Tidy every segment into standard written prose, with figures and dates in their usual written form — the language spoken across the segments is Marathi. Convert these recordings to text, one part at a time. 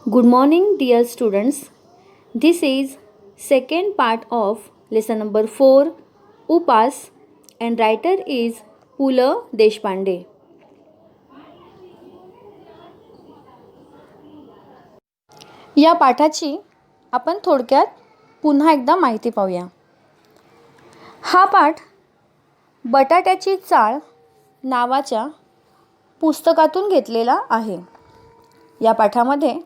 Good morning, dear students. This is second part of lesson number 4, Upas, and writer is Pula Deshpande. या पाठाची आपण थोडक्यात पुन्हा एकदा माहिती पाहूया. हा पाठ बटाट्याची चाळ नावाच्या पुस्तकातून घेतलेला आहे. या पाठामध्ये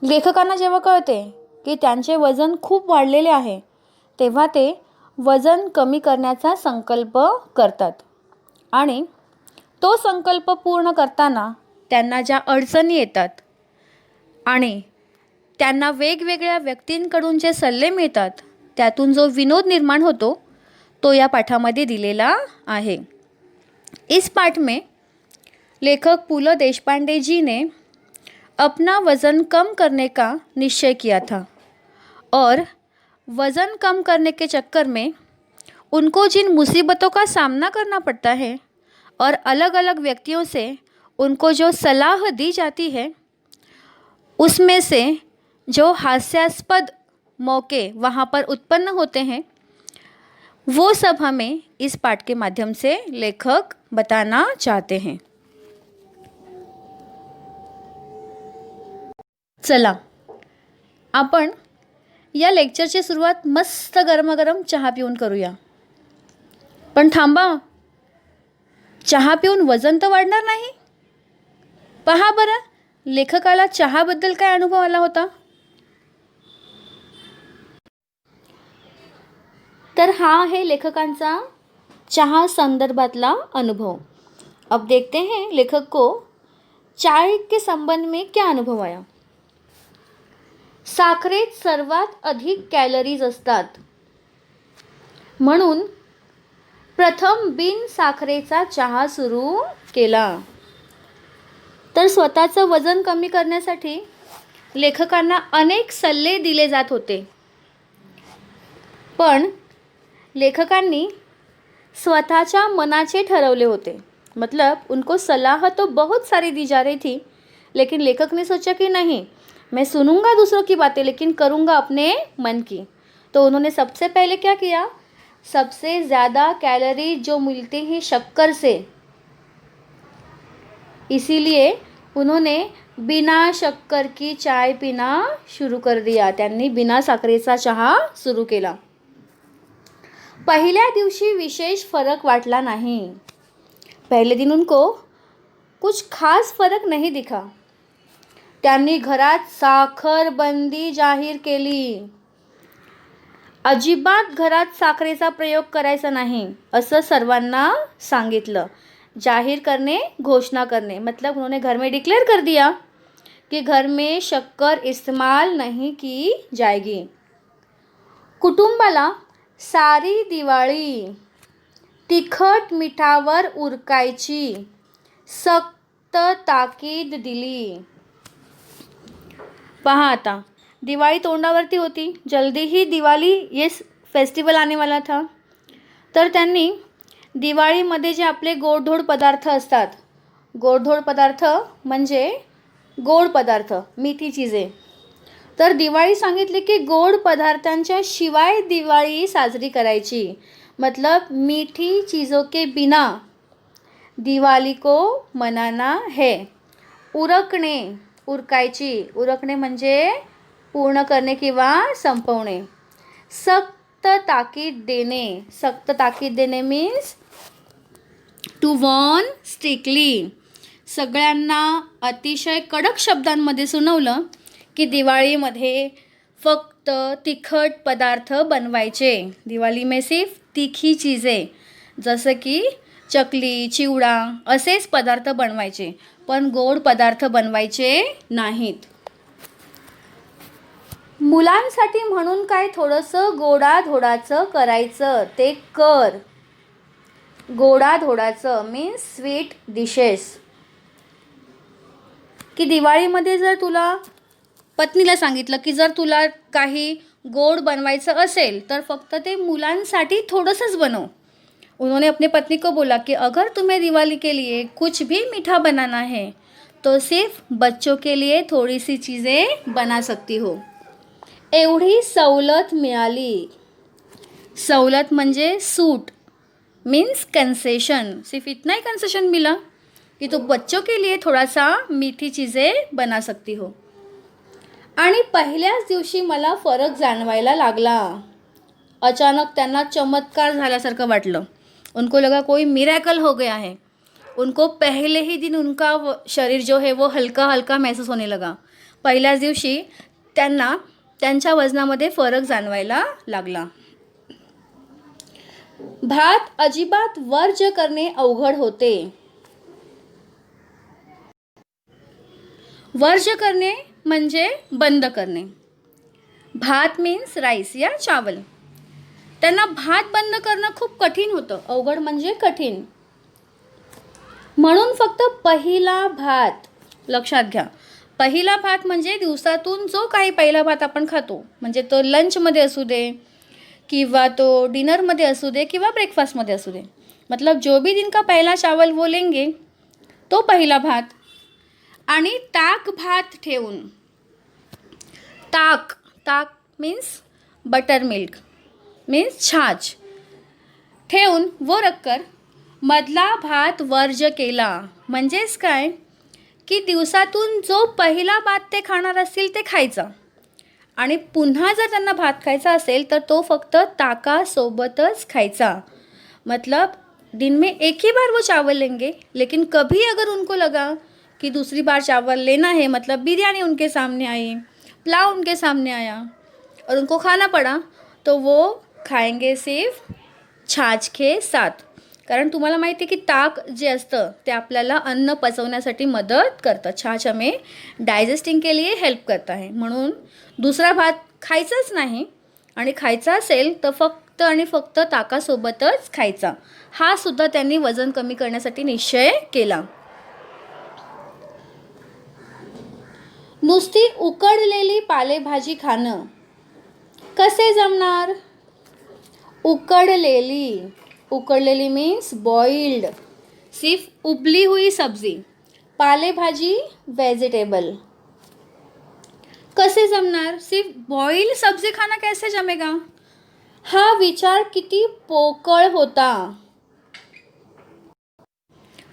लेखकांना जेव्हा कळते की त्यांचे वजन खूप वाढलेले आहे, तेव्हा ते वजन कमी करण्याचा संकल्प करतात आणि तो संकल्प पूर्ण करताना त्यांना ज्या अडचणी येतात आणि त्यांना वेगवेगळ्या व्यक्तींकडून जे सल्ले मिळतात, त्यातून जो विनोद निर्माण होतो तो या पाठामध्ये दिलेला आहे. इस पाठ में लेखक पुल देशपांडे जी ने अपना वज़न कम करने का निश्चय किया था और वज़न कम करने के चक्कर में उनको जिन मुसीबतों का सामना करना पड़ता है और अलग अलग व्यक्तियों से उनको जो सलाह दी जाती है, उसमें से जो हास्यास्पद मौके वहाँ पर उत्पन्न होते हैं, वो सब हमें इस पाठ के माध्यम से लेखक बताना चाहते हैं. चला आपण या लेक्चरची सुरुवात मस्त गरमागरम चहा पिऊन करूया. पण थांबा, चहा पिऊन वजन तर वाढणार नाही. पहा बरं, लेखकाला चहाबद्दल काय अनुभव आला होता. तर हा आहे लेखकांचा चहा संदर्भातला अनुभव. अब देखते हैं लेखक को चाय के संबंध में क्या अनुभव आया. साखरेत सर्वात अधिक कॅलरीज असतात, म्हणून प्रथम बिन साखरेचा चहा सुरू केला. तर स्वतःचं वजन कमी करण्यासाठी लेखकांना अनेक सल्ले दिले जात होते, पण लेखकांनी स्वतःच्या मनाचे ठरवले होते. मतलब उनको सलाह तो बहुत सारी दी जा रही थी, लेकिन लेखक ने सोचा कि नहीं, मैं सुनूंगा दूसरों की बातें लेकिन करूंगा अपने मन की. तो उन्होंने सबसे पहले क्या किया, सबसे ज़्यादा कैलोरी जो मिलती है शक्कर से, इसीलिए उन्होंने बिना शक्कर की चाय पीना शुरू कर दिया. त्यांनी बिना साखरेचा चहा सुरू केला. पहिल्या दिवशी विशेष फरक वाटला नहीं. पहले दिन उनको कुछ खास फरक नहीं दिखा. त्यांनी घरात साखर बंदी जाहीर केली. अजिबात घरात साखरेचा प्रयोग करायचा नाही असं सर्वांना सांगितलं. जाहिर करने, घोषणा करने, मतलब उन्होंने घर में डिक्लेयर कर दिया कि घर में शक्कर इस्तेमाल नहीं की जाएगी. कुटुंबाला सारी दिवाळी तिखट मिठावर उरकायची सक्त ताकीद दिली. पहा आता, दिवाळी तोंडावरती होती, जल्दी ही दिवाळी ये फेस्टिवल आने वाला था. तर त्यांनी दिवाळीमध्ये जे आपले गोडधोड पदार्थ असतात, गोडधोड पदार्थ म्हणजे गोड पदार्थ, मीठी चीज़े, तर दिवाळी सांगितली की गोड पदार्थांच्या शिवाय दिवाळी साजरी करायची. मतलब मीठी चीज़ों के बिना दिवाली को मनाना है. उरकणे, उरकायची, उरकणे म्हणजे पूर्ण करणे किंवा संपवणे. सक्त ताकीद देणे, सक्त ताकीद देणे मीन्स टू वॉर्न स्ट्रिक्टली. सगळ्यांना अतिशय कडक शब्दांमध्ये सुनावलं की दिवाळीमध्ये फक्त तिखट पदार्थ बनवायचे. दिवाळी में सिर्फ तिखी चीज़े, जसं की चकली, चिवडा असेच पदार्थ बनवायचे, पण गोड पदार्थ बनवायचे नाहीत. मुलांसाठी म्हणून काय थोडंसं गोडाधोडाचं करायचं, ते कर. गोडाधोडाचं मीन्स स्वीट डिशेस. की दिवाळीमध्ये जर तुला पत्नीला सांगितलं की जर तुला काही गोड बनवायचं असेल तर फक्त ते मुलांसाठी थोडंसंच बनव. उन्होंने अपने पत्नी को बोला कि अगर तुम्हें दिवाली के लिए कुछ भी मीठा बनाना है तो सिर्फ बच्चों के लिए थोड़ी सी चीज़ें बना सकती हो. एवढी सवलत मिळाली. सवलत म्हणजे सूट, मीन्स कंसेशन. सिर्फ इतना ही कंसेशन मिला कि तो बच्चों के लिए थोड़ा सा मीठी चीज़ें बना सकती हो. आणि पहिल्याच दिवशी मला फरक जाणवायला लागला. अचानक त्यांना चमत्कार झाल्यासारखं वाटलं. उनको लगा कोई मिरेकल हो गया है. उनको पहले ही दिन उनका शरीर जो है वो हल्का हल्का महसूस होने लगा. पहिल्याच दिवशी त्यांना त्यांच्या वजनामध्ये फरक जाणवायला लागला. भात अजिबात वर्ज्य करणे अवघड होते. वर्ज्य करणे म्हणजे बंद करणे. भात मीन्स राईस या चावल. त्यांना भात बंद करणं खूप कठीण होतं. अवघड म्हणजे कठीण. म्हणून फक्त पहिला भात लक्षात घ्या. पहिला भात म्हणजे दिवसातून जो काही पहिला भात आपण खातो, म्हणजे तो लंचमध्ये असू दे किंवा तो डिनरमध्ये असू दे किंवा ब्रेकफास्टमध्ये असू दे, मतलब जो भी दिन का पहला चावल वो लेंगे तो पहिला भात. आणि ताक भात ठेवून, ताक ताक मीन्स बटर मिल्क मीन्स छाछ ठेवून वो रखकर मधला भात वर्ज्य केला. म्हणजेच काय की दिवसातून जो पहिला भात ते खाणार असतील ते खायचा आणि पुन्हा जर त्यांना भात खायचा असेल तर तो फक्त ताकासोबतच खायचा. मतलब दिन में एक ही बार वो चावल लेंगे, लेकिन कभी अगर उनको लगा कि दूसरी बार चावल लेना है, मतलब बिरयानी उनके सामने आई, पुलाव उनके सामने आया और उनको खाना पड़ा, तो वो खाएंगे सिर्फ छाछ के साथ. कारण तुम्हाला माहिती आहे की ताक जे असतं ते आपल्याला अन्न पचवण्यासाठी मदत करतं. छाछ हमें डायजेस्टिंग के लिए हेल्प करता है. म्हणून दुसरा भात खायचाच नाही आणि खायचा असेल तर फक्त आणि फक्त ताकासोबतच खायचा. हा सुद्धा त्यांनी वजन कमी करण्यासाठी निश्चय केला. नुसती उकडलेली पालेभाजी खाणं कसे जमणार. उकडलेली, उकडलेली मीन्स बॉइल्ड, सिर्फ उबली हुई सब्जी. पालेभाजी वेजिटेबल. कसे जमणार. सिर्फ बॉइल्ड सब्जी खाना कैसे जमेगा. हा विचार किती पोकळ होता.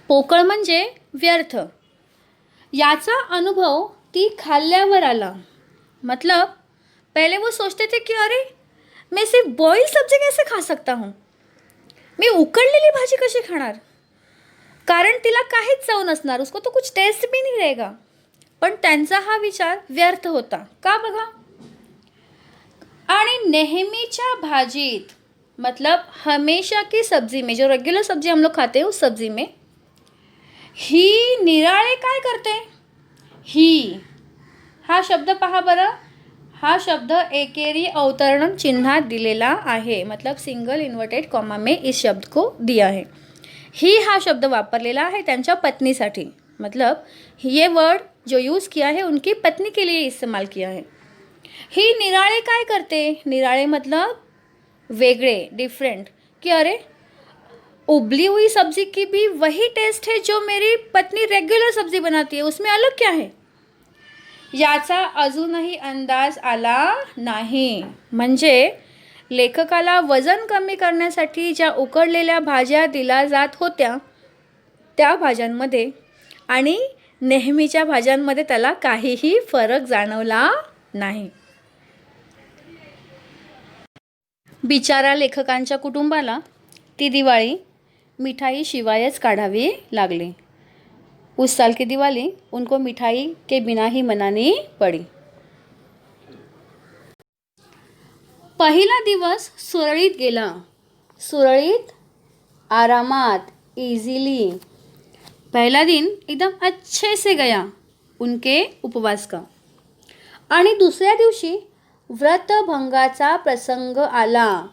पोकळ म्हणजे व्यर्थ. याचा अनुभव ती खाल्ल्यावर आला. मतलब पहले वो सोचते थे कि अरे मैं सिर्फ बॉइल्ड सब्जी कैसे खा सकता हूँ. मी उकडलेली भाजी कशी खाणार. कारण तिला काहीच चव नसणार, उसको तो कुछ टेस्ट भी नहीं रहेगा. पण त्यांचा हा विचार व्यर्थ होता. का बघा. आणि नेहमीच्या भाजीत, मतलब हमेशा की सब्जी में, जो रेगुलर सब्जी हम लोग खाते हैं उस सब्जी में ही निराळे काय करते. ही हा शब्द पहा बरं. हा शब्द एकेरी अवतरण चिन्हात दिलेला आहे. मतलब सिंगल इन्वर्टेड कॉमा में इस शब्द को दिया है. ही हा शब्द वापरलेला आहे त्यांच्या पत्नीसाठी. मतलब ये वर्ड जो यूज़ किया है उनकी पत्नी के लिए इस्तेमाल किया है. ही निराळे काय करते. निराळे मतलब वेगळे, डिफरेंट. कि अरे उबली हुई सब्जी की भी वही टेस्ट है जो मेरी पत्नी रेगुलर सब्जी बनाती है, उसमें अलग क्या है. याचा अजूनही अंदाज आला नाही. म्हणजे लेखकाला वजन कमी करण्यासाठी ज्या उकडलेल्या भाज्या दिल्या जात होत्या त्या भाज्यांमध्ये आणि नेहमीच्या भाज्यांमध्ये त्याला काहीही फरक जाणवला नाही. बिचारा लेखकांच्या कुटुंबाला ती दिवाळी मिठाई शिवायच काढावी लागली. उस साल की दिवाली उनको मिठाई के बिना ही मनानी पड़ी. पहिला दिवस सुरळीत गेला. सुरळीत, आरामात, इजीली. पहला दिन एकदम अच्छे से गया उनके उपवास का. आणि दुसऱ्या दिवशी व्रतभंगाचा प्रसंग आला.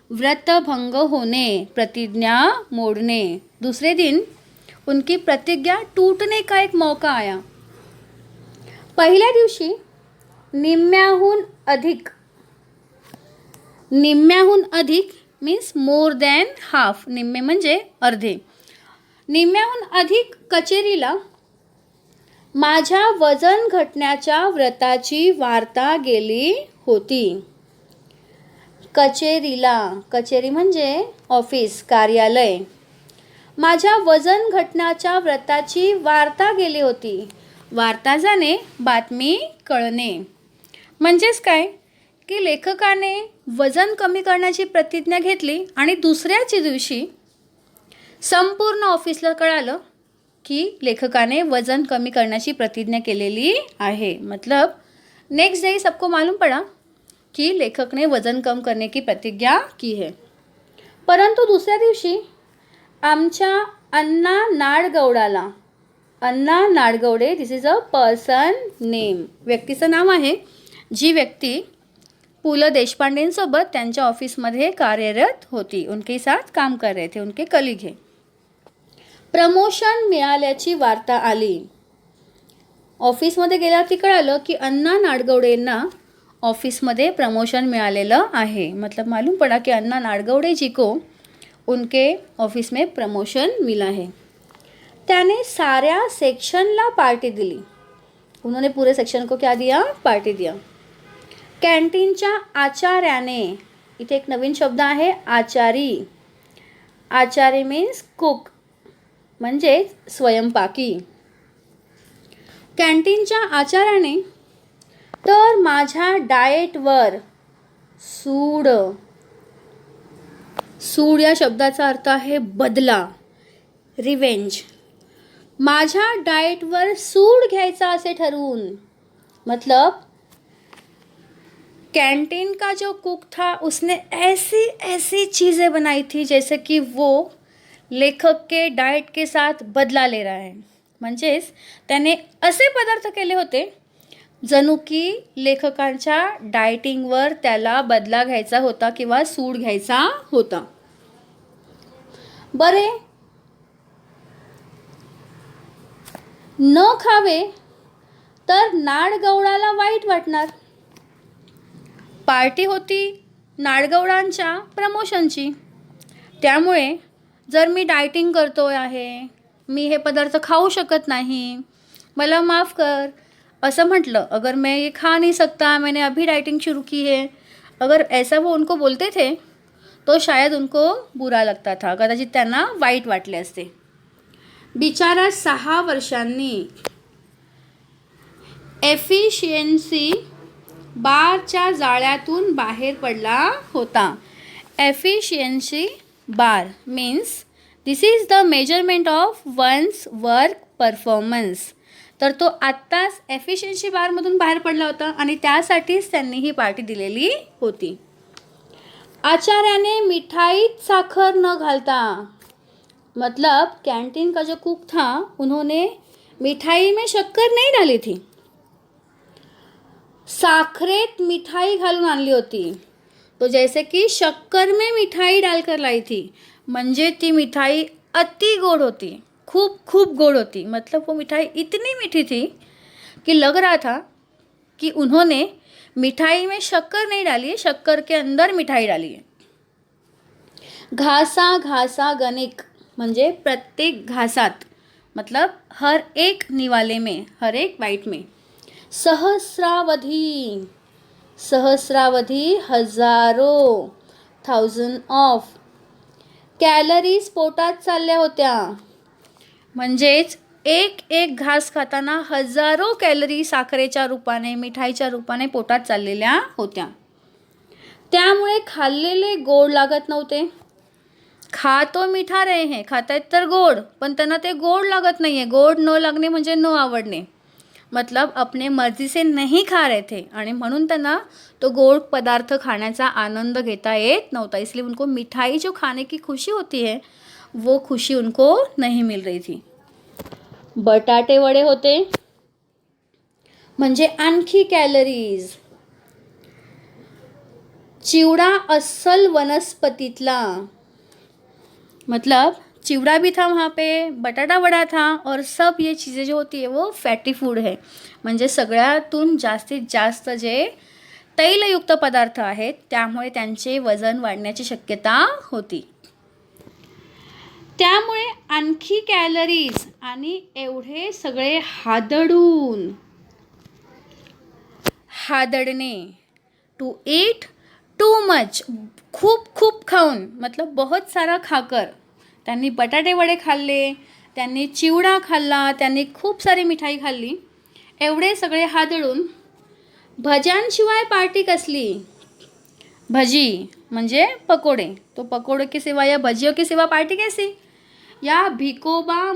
व्रतभंग होणे, प्रतिज्ञा मोडणे. दूसरे दिन उनकी प्रतिज्ञा टूटने का एक मौका आया. पहिल्या दिवशी निम्म्याहून अधिक, निम्म्याहून अधिक मीन्स मोर दॅन हाफ. निम्मे म्हणजे अर्धे. निम्म्याहून अधिक कचेरीला माझ्या वजन घटण्याच्या व्रताची वार्ता गेली होती. कचेरीला, कचेरी म्हणजे ऑफिस, कार्यालय. माझ्या वजन घटण्याच्या व्रताची वार्ता गेली होती. वार्ता जाणे, बातमी कळणे. म्हणजेच काय की लेखकाने वजन कमी करण्याची प्रतिज्ञा घेतली आणि दुसऱ्याच दिवशी संपूर्ण ऑफिसला कळालं की लेखकाने वजन कमी करण्याची प्रतिज्ञा केलेली आहे. मतलब नेक्स्ट डे सबको मालूम पड़ा कि लेखक ने वजन कम करने की प्रतिज्ञा की है. परंतु दुसऱ्या दिवशी आमच्या अण्णा नाडगौडाला, अण्णा नाडगौडे, दिस इज अ पर्सन नेम, व्यक्तीचं नाव आहे, जी व्यक्ती पु ल देशपांडेंसोबत त्यांच्या ऑफिसमध्ये कार्यरत होती, उनके साथ काम कर रहे थे, उनके कलीग है. प्रमोशन मिळाल्याची वार्ता आली. ऑफिसमध्ये गेल्यावरती कळालं की अण्णा नाडगौडेंना ऑफिसमध्ये प्रमोशन मिळालेलं आहे. मतलब मालूम पड़ा कि अन्ना नाडगौडे जी को उनके ऑफिस में प्रमोशन मिला है. त्याने साऱ्या सेक्शनला पार्टी दिली. उन्होंने पूरे सेक्शन को क्या दिया? पार्टी दिया. कॅन्टीनच्या आचार्याने, इथे एक नवीन शब्द आहे आचारी. आचारी मीन्स कुक, म्हणजे स्वयंपाकी. कॅन्टीनच्या आचार्याने तर माझ्या डाएटवर सूड, सूड या शब्दाचा अर्थ आहे बदला, रिवेंज. माझ्या डाएटवर सूड घ्यायचा असे ठरवून, मतलब कैंटीन का जो कुक था उसने ऐसी ऐसी चीज़ें बनाई थी जैसे कि वो लेखक के डाएट के साथ बदला ले रहा है. म्हणजेच त्याने असे पदार्थ केले होते जणू की लेखकांच्या डाएटिंगवर त्याला बदला घ्यायचा होता किंवा सूड घ्यायचा होता. बरे, न खावे तर नाडगौडाला वाईट वाटणार. पार्टी होती नाडगौडांच्या प्रमोशनची, त्यामुळे जर मी डाएटिंग करतोय आहे, मी हे पदार्थ खाऊ शकत नाही, मला माफ़ कर असं म्हटलं, अगर मैं ये खा नहीं सकता, मैंने अभी डाइटिंग शुरू की है, अगर ऐसा वो उनको बोलते थे तो शायद उनको बुरा लगता था, कदाचित त्यांना वाईट वाटले असते. बिचारा 6 वर्षांनी एफिशियन्सी बारच्या जाळ्यातून बाहेर पडला होता. Efficiency bar means this is the measurement of one's work performance. तर तो आत्ताच एफिशियन्सी बारमधून बाहेर पडला होता आणि त्यासाठीच त्यांनी ही पार्टी दिलेली होती. आचार्याने मिठाईत साखर न घालता, मतलब कैंटीन का जो कुक था उन्होंने मिठाई में शक्कर नहीं डाली थी, साखरेत मिठाई घालून आणली होती. तो जैसे कि शक्कर में मिठाई डालकर लाई थी, म्हणजे ती मिठाई अति गोड होती, खूब खूब गोड होती. मतलब वो मिठाई इतनी मीठी थी कि लग रहा था कि उन्होंने मिठाई में शक्कर नहीं डाली है, शक्कर के अंदर मिठाई डाली है. घासा घासा गणिक म्हणजे प्रत्येक घासात, मतलब हर एक निवाले में, हर एक बाइट में. सहस्रावधी, सहस्रावधी हजारो, 1000 ऑफ. कॅलरीज पोटात चालल्या होत्या, म्हणजेच एक एक घास खाताना हजारो कॅलरी साखरेच्या रूपाने, मिठाईच्या रूपाने पोटात चाललेल्या होत्या. त्यामुळे खाल्लेले गोड लागत नव्हते. खा तो मीठा रहे हैं, खातायत तर गोड, पण त्यांना ते गोड लागत नाही आहे. गोड न लागणे म्हणजे न आवडणे, मतलब अपने मर्जी से नहीं खा रहे थे आणि म्हणून त्यांना तो गोड पदार्थ खाण्याचा आनंद घेता येत नव्हता. इसलिए उनको मिठाई जो खाने की खुशी होती है वो खुशी उनको नहीं मिल रही थी. बटाटे वडे होते, म्हणजे आणखी कॅलरीज. चिवडा अस्सल वनस्पतीतला, मतलब चिवड़ा भी था वहाँ पे, बटाटा वडा था, और सब ये चीज़ें जो होती है वो फॅटी फूड है. म्हणजे सगळ्यातून जास्तीत जास्त जे तैलयुक्त पदार्थ आहेत त्यामुळे त्यांचे वजन वाढण्याची शक्यता होती. त्यामुळे आणखी कॅलरीज आणि एवढे सगळे हादडणे, टू ईट टू मच, खूप खूप खाऊन, मतलब बहुत सारा खाकर. त्यांनी बटाटे वडे खाल्ले, त्यांनी चिवडा खाल्ला, त्यांनी खूप सारी मिठाई खाल्ली, एवढे सगळे हादडून भज्यांशिवाय पार्टी कसली. भजी म्हणजे पकोडे, तो पकोडे के सिवा या भजियों के सिवा पार्टी कैसी. या भिकोबा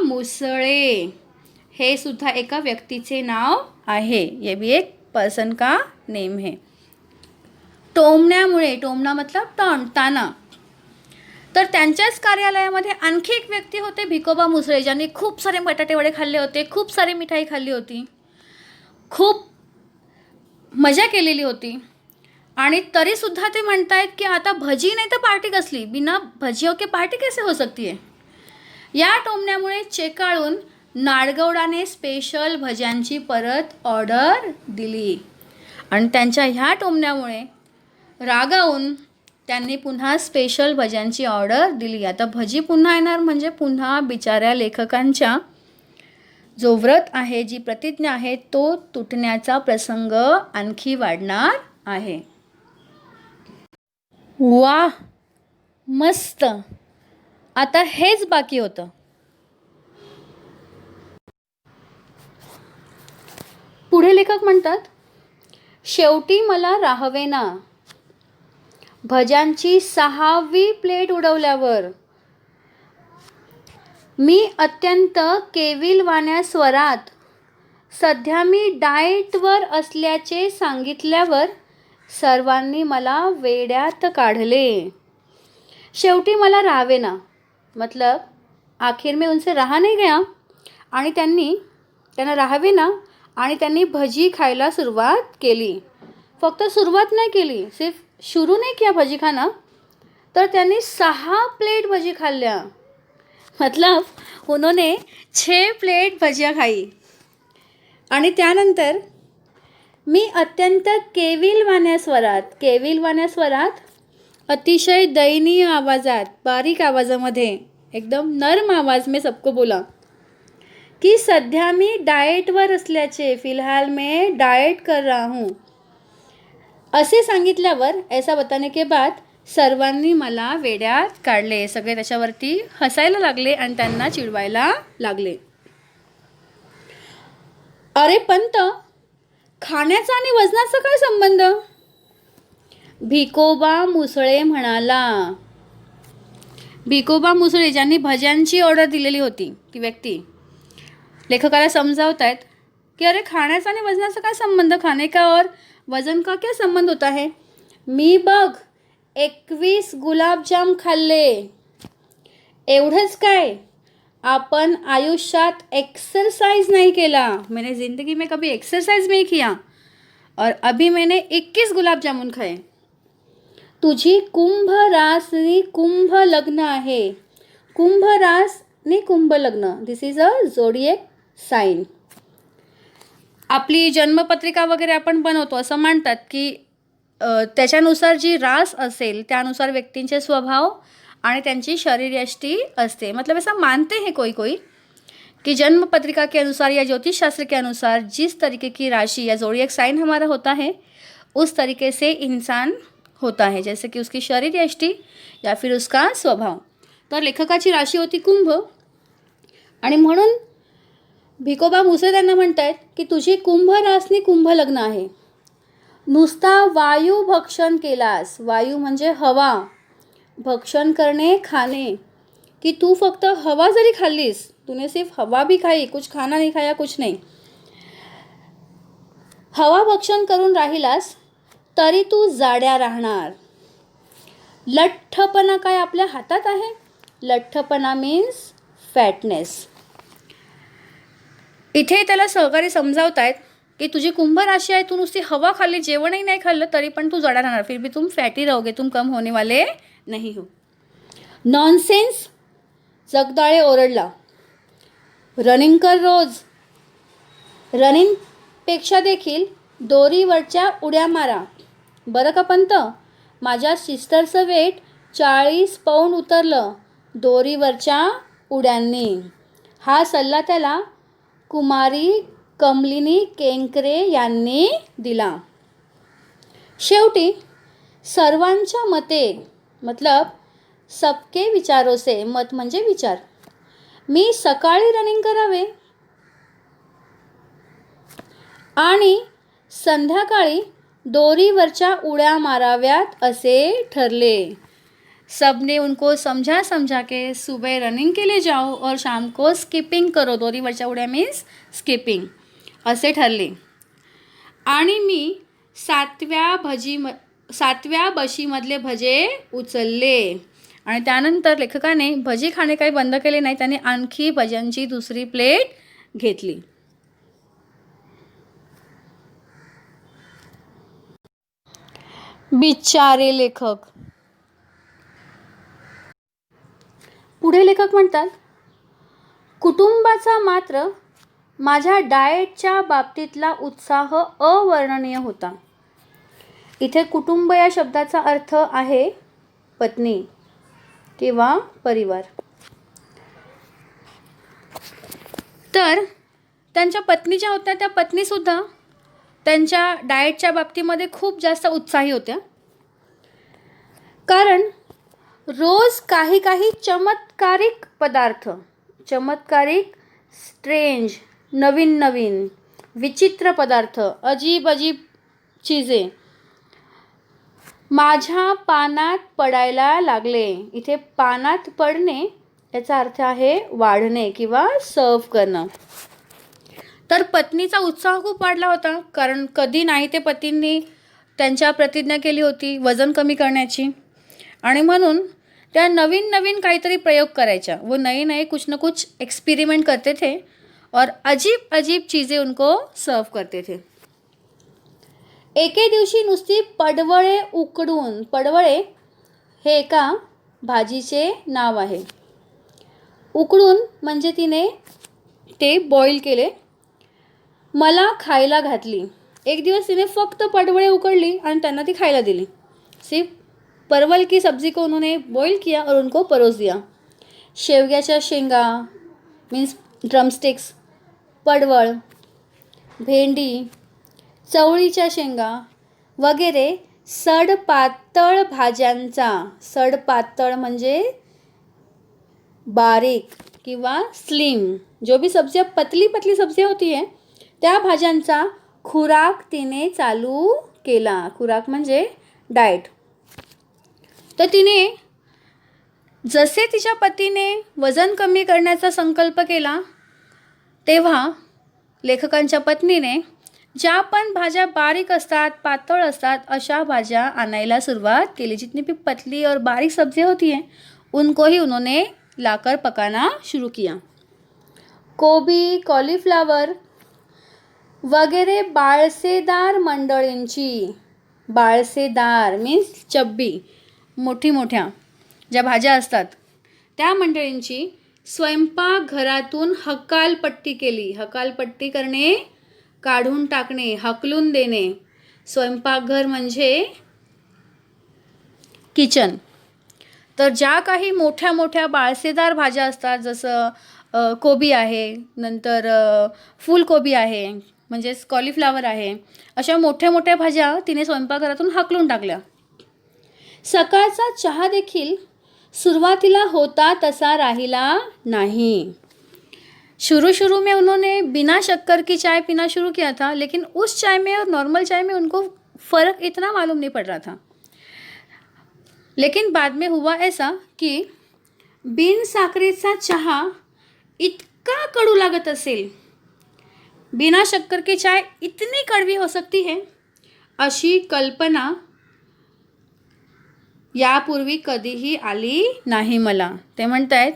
मुसळे हे सुद्धा एका व्यक्तीचे नाव आहे. ये भी एक पर्सन का नेम है. टोमण्यामुळे, टोमणा मतलब ताना. तर त्यांच्याच कार्यालयामध्ये आणखी एक व्यक्ती होते भिकोबा मुसळे, ज्यांनी खूप सारे बटाटे वडे खाल्ले होते, खूप सारी मिठाई खाल्ली होती, खूप मजा केलेली होती, आणि तरीसुद्धा ते म्हणतायत की आता भजी नाही तर पार्टी कसली, बिना भजियों के पार्टी कैसे हो सकती है. या टोमण्यामुळे चेकाळून नाडगौडाने स्पेशल भज्यांची परत ऑर्डर दिली, आणि त्यांच्या ह्या टोमण्यामुळे रागावून त्यांनी पुन्हा स्पेशल भज्यांची ऑर्डर दिली. आता भजी पुन्हा येणार म्हणजे पुन्हा बिचाऱ्या लेखकांच्या जो व्रत आहे, जी प्रतिज्ञा आहे, तो तुटण्याचा प्रसंग आणखी वाढणार आहे. वाह, मस्त. आता हेच बाकी होतं. पुढे लेखक म्हणतात, शेवटी मला राहवेना. भज्यांची 6वी प्लेट उडवल्यावर मी अत्यंत केविलवाण्या स्वरात सध्या मी डाएटवर असल्याचे सांगितल्यावर सर्वांनी मला वेड्यात काढले. शेवटी मला राहावेना, मतलब आखिर में उनसे रहा नहीं गया, आणि त्यांना राहावेना आणि त्यांनी भजी खायला सुरुवात केली. फक्त सुरुवात नाही केली, सिर्फ शुरू नहीं किया भजी खाना, तर त्यांनी 6 प्लेट भजी खाल्ल्या. मतलब उन्होंने 6 प्लेट भजिया खाई. आणि त्यानंतर मी अत्यंत केविलवाण्या स्वरात अतिशय दयनीय आवाजात, बारीक आवाजामध्ये, एकदम नर्म आवाज में सबको बोला की सध्या मी डाएटवर असल्याचे, फिलहाल मैं डाएट कर रहा हूँ, असे सांगितल्यावर, ऐसा बताने के बाद सर्वांनी मला वेड्यात काढले. सगळे त्याच्यावरती हसायला लागले आणि त्यांना चिडवायला लागले. अरे पंत, खाण्याचा आणि वजनाचा काय संबंध. भिकोबा मुसळे म्हणाला. भिकोबा मुसळे, ज्यांनी भज्यांची ऑर्डर दिलेली होती, ती व्यक्ती लेखकाला समजावत आहेत की अरे खाण्याचा आणि वजनाचा काय संबंध, खाने का और वजन का क्या संबंध होता है. मी बघ 21 गुलाबजाम खाल्ले, एवढंच काय, आपण आयुष्यात एक्सरसाइज नहीं केला. मैंने ज़िंदगी में कभी एक्सरसाइज नहीं किया और अभी मैंने 21 गुलाब जामुन खाए. तुझी कुंभ रास नि कुंभ लग्न आहे. कुंभ रास नि कुंभ लग्न, दिस इज अ झोडिएक साइन. आपली जन्मपत्रिका वगैरे आपण बनवतो, असं म्हणतात की त्याच्यानुसार जी रास असेल त्यानुसार व्यक्तींचे स्वभाव आणि त्यांची शरीरयष्टी असते. मतलब ऐसा मानते हैं कोई कि जन्म पत्रिका के अनुसार या ज्योतिष शास्त्र के अनुसार जिस तरीके की राशि या जोड़िएक साइन हमारा होता है उस तरीके से इंसान होता है, जैसे कि उसकी शरीरयष्टी या फिर उसका स्वभाव. तर लेखकाची राशी होती कुंभ, आणि म्हणून भिकोबा मुसळे त्यांना म्हणतात की तुझी कुंभ रासनी कुंभ लग्न आहे. नुसता वायू भक्षण केलास, वायू म्हणजे हवा, भक्षण करणे, खाणे, कि तू फक्त हवा जरी खाल्लीस, तूने सिर्फ हवा भी खाई, कुछ खाना नहीं खाया, कुछ नहीं, हवा भक्षण करून राहिलास तरी तू जाड्या राहणार. लठ्ठपणा काय आपल्या हातात आहे. लठ्ठपणा मीन्स फॅटनेस. इथे त्याला सहकारी समजावतायत कि तुझी कुंभ राशि आहे, तू नुसती हवा खाल्ली, जेवणही नाही खाल्लं तरी पण तू जाडा राहणार, फिर भी तुम फॅटी रहोगे, तुम कम होने वाले नहीं हो. नॉनसेन्स, जगदाळे ओरडला. रनिंग कर रोज, रनिंगपेक्षा देखील दोरीवरच्या उड्या मारा. बरं का पंत, माझ्या सिस्टरचं वेट 40 पौंड उतरलं दोरीवरच्या उड्यांनी. हा सल्ला त्याला कुमारी कमलिनी केंकरे यांनी दिला. शेवटी सर्वांच्या मते, मतलब सबके विचारों से, मत म्हणजे विचार, मी सकाळी रनिंग करावे आणि संध्याकाळी दोरीवरच्या उड्या माराव्यात असे ठरले. सबने उनको समझा के सुबह रनिंग के लिए जाओ और शाम को स्किपिंग करो. दोरीवरच्या उड्या मीन्स स्किपिंग असे ठरले. आणि मी 7व्या बशीमधले भजे उचलले. आणि त्यानंतर लेखकाने भजी खाणे काही बंद केले नाही. त्याने आणखी भज्यांची दुसरी प्लेट घेतली. बिचारे लेखक. पुढे लेखक म्हणतात, कुटुंबाचा मात्र माझ्या डाएटच्या बाबतीतला उत्साह अवर्णनीय होता. इथे कुटुंब या शब्दाचा अर्थ आहे पत्नी किंवा परिवार. तर त्यांच्या पत्नी ज्या होत्या त्या पत्नीसुद्धा त्यांच्या डाएटच्या बाबतीमध्ये खूप जास्त उत्साही होत्या. कारण रोज काही काही चमत्कारिक पदार्थ, चमत्कारिक, स्ट्रेंज, नवीन नवीन, विचित्र पदार्थ, अजीब अजीब चीजे माझ्या पानात पडायला लागले. इथे पानात पडणे याचा अर्थ आहे वाढणे किंवा सर्व करणं. तर पत्नीचा उत्साह खूप वाढला होता. कारण कधी नाही ते पतींनी त्यांच्या प्रतिज्ञा केली होती वजन कमी करण्याची. आणि म्हणून त्या नवीन नवीन काहीतरी प्रयोग करायच्या. वो नए नए कुछ न कुछ एक्सपेरिमेंट करते थे और अजीब अजीब चीज़ें उनको सर्व करते थे. एके दिवशी नुसती पडवळे उकडून, पडवळे हे एका भाजीचे नाव आहे. उकडून म्हणजे तिने ते बॉईल केले, मला खायला घातली. एक दिवस तिने फक्त पडवळे उकडली आणि त्यांना ती खायला दिली. सिर्फ परवल की सब्जी को उन्होंने बॉईल किया और उनको परोस दिया. शेवग्याच्या शेंगा मीन्स ड्रमस्टिक्स, पडवळ, भेंडी, चवळीच्या शेंगा वगैरे सडपातळ भाज्यांचा, सडपातळ म्हणजे बारीक किंवा स्लिम, जो भी सब्जियां पतली पतली सब्जियां होती है त्या भाज्यांचा खुराक तिने चालू केला. खुराक म्हणजे डाएट. तर तिने जसे तिच्या पतीने वजन कमी करण्याचा संकल्प केला तेव्हा लेखकांच्या पत्नीने ज्या पण भाज्या बारीक असतात, पातळ असतात, अशा भाज्या आणायला सुरुवात केली. जितनी भी पतली और बारीक सब्जियां होती हैं उनको ही उन्होंने लाकर पकाना शुरू किया. कोबी, कॉलीफ्लावर वगैरे बाळसेदार मंडळींची, बाळसेदार मीन्स चब्बी, मोठी मोठ्या ज्या भाज्या असतात त्या मंडळींची स्वयंपाकघरातून हकालपट्टी केली. हकालपट्टी करणे, काढून टाकणे, हकलून देणे. स्वयंपाकघर म्हणजे किचन. तर ज्या काही मोठ्या मोठ्या बाळसेदार भाज्या असतात, जसं कोबी आहे, नंतर फुलकोबी आहे, म्हणजेच कॉलीफ्लावर आहे, अशा मोठ्या मोठ्या भाज्या तिने स्वयंपाकघरातून हकलून टाकल्या. सकाळचा चहा देखील सुरुवातीला होता तसा राहिला नहीं. शुरू में उन्होंने बिना शक्कर की चाय पीना शुरू किया था, लेकिन उस चाय में और नॉर्मल चाय में उनको फ़र्क इतना मालूम नहीं पड़ रहा था. लेकिन बाद में हुआ ऐसा कि बिन साखरेचा चहा इतका कडू लागत असेल, बिना शक्कर की चाय इतनी कड़वी हो सकती है, अशी कल्पना यापूर्वी कधीही आली नाही मला. ते म्हणतायत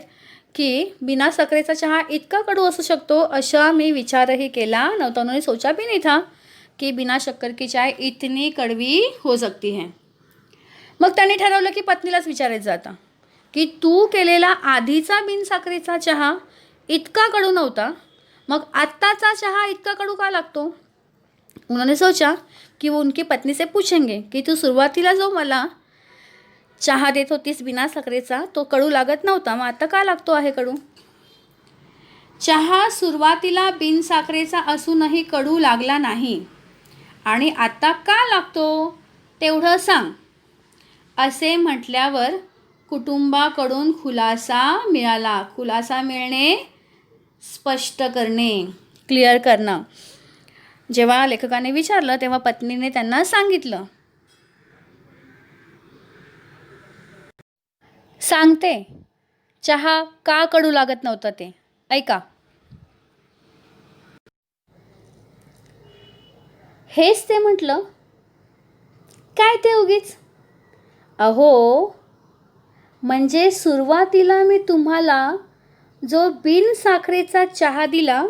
की बिना साखरेचा चहा इतका कडू असू शकतो अशा मी विचारही केला नव्हता. उन्होंने सोचा भी नहीं था कि बिना शक्कर की चाय इतनी कड़वी हो सकती है. मग त्यांनी ठरवलं की पत्नीलाच विचारायचं आता की तू केलेला आधीचा बिन साखरेचा चहा इतका कडू नव्हता, मग आत्ताचा चहा इतका कडू का लागतो. उन्होंने सोचा कि वो उनकी पत्नी से पूछेंगे कि तू सुरुवातीला जो मला चहा देत होतीस बिना साखरेचा, तो कडू लागत नव्हता, मग आता का लागतो आहे कडू? चहा सुरुवातीला बिनसाखरेचा असूनही कडू लागला नाही आणि आता का लागतो तेवढं सांग, असे म्हटल्यावर कुटुंबाकडून खुलासा मिळाला. खुलासा मिळणे, स्पष्ट करणे, क्लिअर करणं. जेव्हा लेखकाने विचारलं तेव्हा पत्नीने त्यांना सांगितलं. सांगते चहा का कडू लागत नव्हतं ते, ऐका. हेच ते म्हटलं. काय ते उगीच? अहो, म्हणजे सुरुवातीला मी तुम्हाला जो बिनसाखरेचा चहा दिला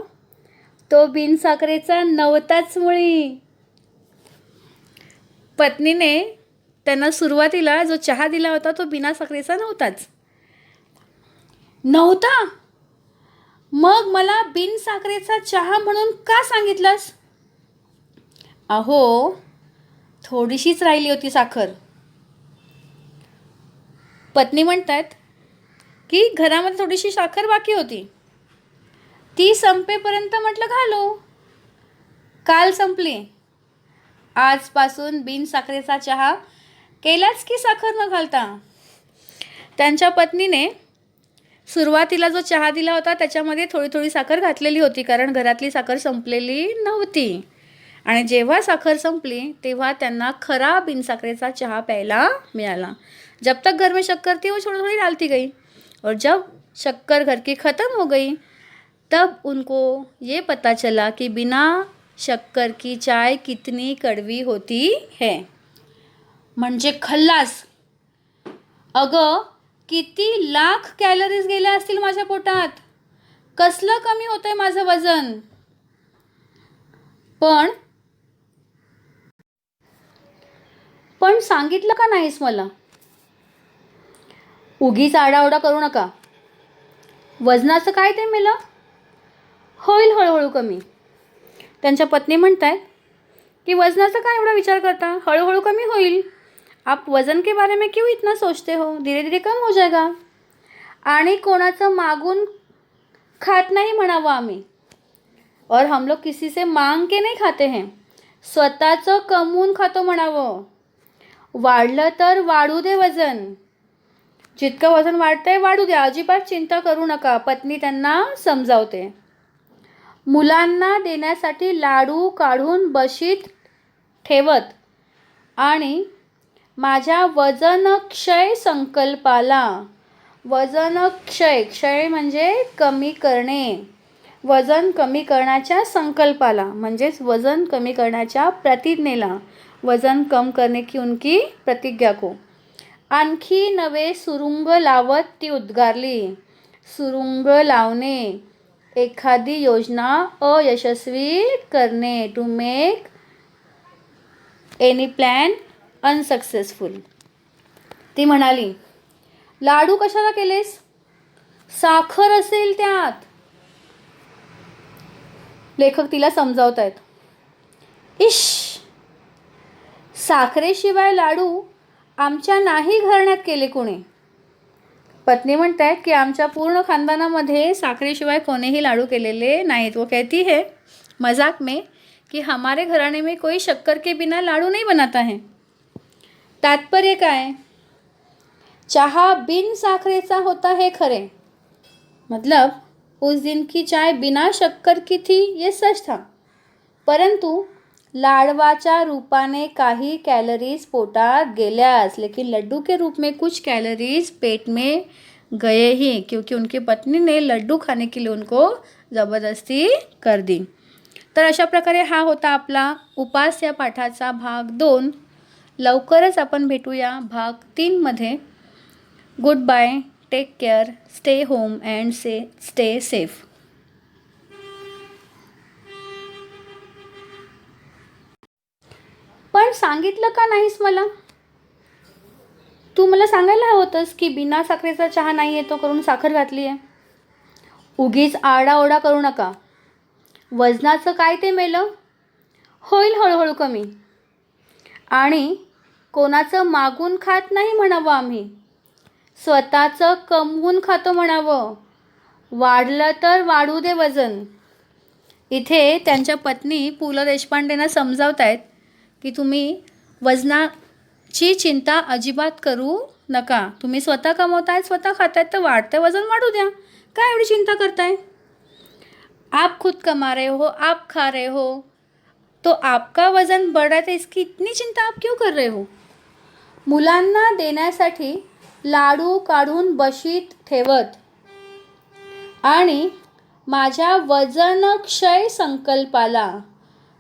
तो बिनसाखरेचा नव्हताच मुळी. पत्नीने त्यांना सुरुवातीला जो चहा दिला होता तो बिना साखरेचा नव्हताच. नव्हता? मग मला बिनसाखरेचा चहा म्हणून का सांगितलंस? अहो, थोडीशीच राहिली होती साखर. पत्नी म्हणतात की घरामध्ये थोडीशी साखर बाकी होती, ती संपेपर्यंत म्हटलं घालू. काल संपली, आजपासून बिनसाखरेचा चहा केलाच की साखर न घालता. त्यांच्या पत्नीने सुरुवातीला जो चहा दिला होता त्याच्यामध्ये थोडी थोडी साखर घातलेली होती, कारण घरातली साखर संपलेली नव्हती. आणि जेव्हा साखर संपली तेव्हा त्यांना खरा बिनसाखरेचा चहा प्यायला मिळाला. जब तक घर में शक्कर थी वो थोड़ी थोड़ी डालती गई और जब शक्कर घर की ख़त्म हो गई तब उनको ये पता चला कि बिना शक्कर की चाय कितनी कड़वी होती है. म्हणजे खल्लास. अगं, किती लाख कॅलरीज गेल्या असतील माझ्या पोटात, कसलं कमी होतंय माझं वजन. पण सांगितलं का नाहीस मला? उगीच आडाओरडा करू नका. वजनाचं काय ते मेलं, होईल हळूहळू कमी. त्यांच्या पत्नी म्हणतात कि वजनाचा काय एवढा विचार करता, हळूहळू कमी होईल. आप वजन के बारे में क्यों इतना सोचते हो, धीरे धीरे कम हो जाएगा. आणि कोणाचं मागून खात नाही म्हणावं आम्ही. और हम लोग किसी से मांग के नहीं खाते हैं, स्वतःचं कमवून खातो म्हणावं. वाढलं तर वाढू दे वजन, जितकं वजन वाढतंय वाढू द्या, अजिबात चिंता करू नका, पत्नी त्यांना समजावते. मुलांना देण्यासाठी लाडू काढून बशीत ठेवत आणि माझ्या वजनक्षय संकल्पाला, वजनक्षय, क्षय म्हणजे कमी करणे, वजन कमी करण्याच्या संकल्पाला म्हणजेच वजन कमी करण्याच्या प्रतिज्ञेला, वजन कम करने की उनकी प्रतिज्ञा को आणखी नवे सुरुंग लावत ती उद्गारली. सुरुंग लावणे, एखादी योजना अयशस्वी करणे, to make any plan unsuccessful. ती म्हणाली, लाडू कशाला केलेस, साखर असेल त्यात. लेखक तिला समजावत आहेत. इश, साखरेशिवाय लाडू आमच्या नाही घराण्यात केले कोणी. पत्नी म्हणतात की आमच्या पूर्ण खानदानामध्ये साखरेशिवाय कोणीही लाडू केलेले नाहीत. वो कहती है मजाक में कि हमारे घराने में कोई शक्कर के बिना लाडू नहीं बनाता है. तात्पर्य काय, चहा बिन साखरेचा होता हे खरे, मतलब उस दिन की चाय बिना शक्कर की थी ये सच था, परंतु लाडवाच्या रूपाने काही कैलोरीज पोटात गेल्यास, लेकिन लड्डू के रूप में कुछ कैलोरीज पेट में गए ही, क्योंकि उनकी पत्नी ने लड्डू खाने के लिए उनको ज़बरदस्ती कर दी. तर अशा प्रकारे हा होता आपला उपास या पाठाचा भाग 2. लवकरच आपण भेटूया भाग 3 मध्ये. Good bye, take care, stay home and stay safe. पण सांगितलं का नाहीस मला? तू मला सांगायला हवं होतंस की बिना साखरेचा चहा नाही येतो करून साखर घातली आहे. उगीच आरडाओरडा करू नका. वजनाचं काय ते मेलं, होईल हळूहळू कमी. आणि कोणाचं मागून खात नाही म्हणावं आम्ही, स्वतःचं कमवून खातो म्हणावं. वाढलं तर वाढू दे वजन. इथे त्यांच्या पत्नी पु ल देशपांडेंना समजावत आहेत की तुम्ही वजनाची चिंता अजिबात करू नका. तुम्ही स्वतः कमवतायत, स्वतः खातायत, तर वाढतं वजन वाढू द्या. काय एवढी चिंता करताय? आप खुद कमा रहे हो, आप खा रहे हो, तो आपका वजन बढ़ रहा है, तो इसकी इतनी चिंता आप क्यों कर रहे हो? मुलांना देण्यासाठी लाडू काढून बशीत ठेवत आणि माझ्या वजनक्षय संकल्पाला,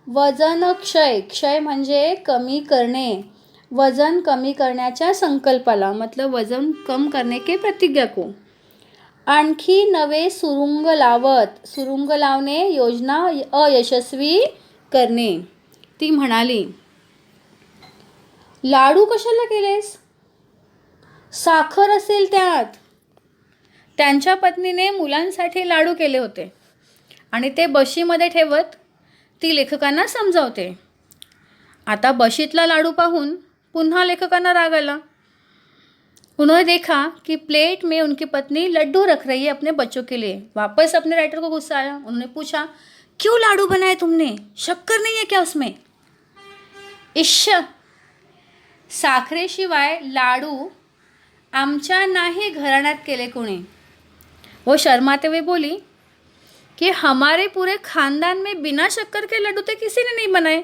वजनक्षय, क्षय म्हणजे कमी करणे, वजन कमी करण्याच्या संकल्पाला, मतलब वजन कम करने के प्रतिज्ञा को आणखी नवे सुरुंग लावत, सुरुंग लावणे योजना अयशस्वी करणे. ती म्हणाली, लाडू कशाला केलेस? साखर असेल त्यात. त्यांच्या पत्नीने मुलांसाठी लाडू केले होते आणि ते बशीमध्ये ठेवत ती लेखकांना समजावते. आता बशीतला लाडू पाहून पुन्हा लेखकांना राग आला. उन्होंने देखा कि प्लेट में उनकी पत्नी लड्डू रख रही है अपने बच्चों के लिए. वापस अपने राइटर को गुस्सा आया. उन्होंने पूछा, क्यों लाडू बनाए तुमने? शक्कर नहीं है क्या उसमें? इश्श, साखरेशिवाय लाडू आमच्या नाही घराण्यात केले कोणी. वो शर्माते हुए बोली कि हमारे पूरे खानदान में बिना शक्कर के लड्डू तो किसी ने नहीं बनाए,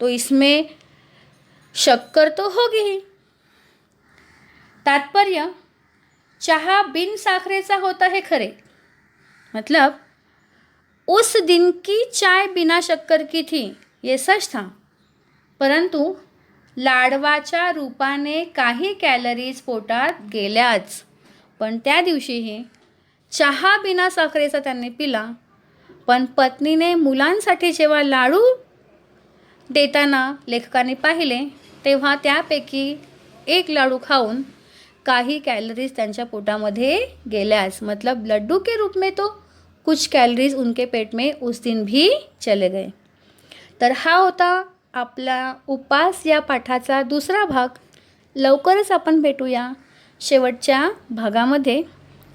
तो इसमें शक्कर तो होगी ही. तात्पर्य, चहा बिन साखरेचा होता है खरे, मतलब उस दिन की चाय बिना शक्कर की थी, ये सच था. परंतु लाडवाच्या रूपाने काही कॅलरीज पोटात गेल्याच. पण त्या दिवशीही चहा बिना साखरेचा त्यांनी पिला. पण पत्नीने मुलांसाठी जेव्हा लाडू देताना लेखकाने पाहिले, तेव्हा त्यापैकी एक लाडू खाऊन काही कॅलरीज त्यांच्या पोटामध्ये गेल्यास, मतलब लड्डू के रूप में तो कुछ कैलोरीज उनके पेट में उस दिन भी चले गए. तर हा होता आपला उपास या पाठाचा दुसरा भाग. लवकरच आपण भेटूया शेवटच्या भागामध्ये.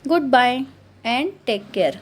Good bye and take care.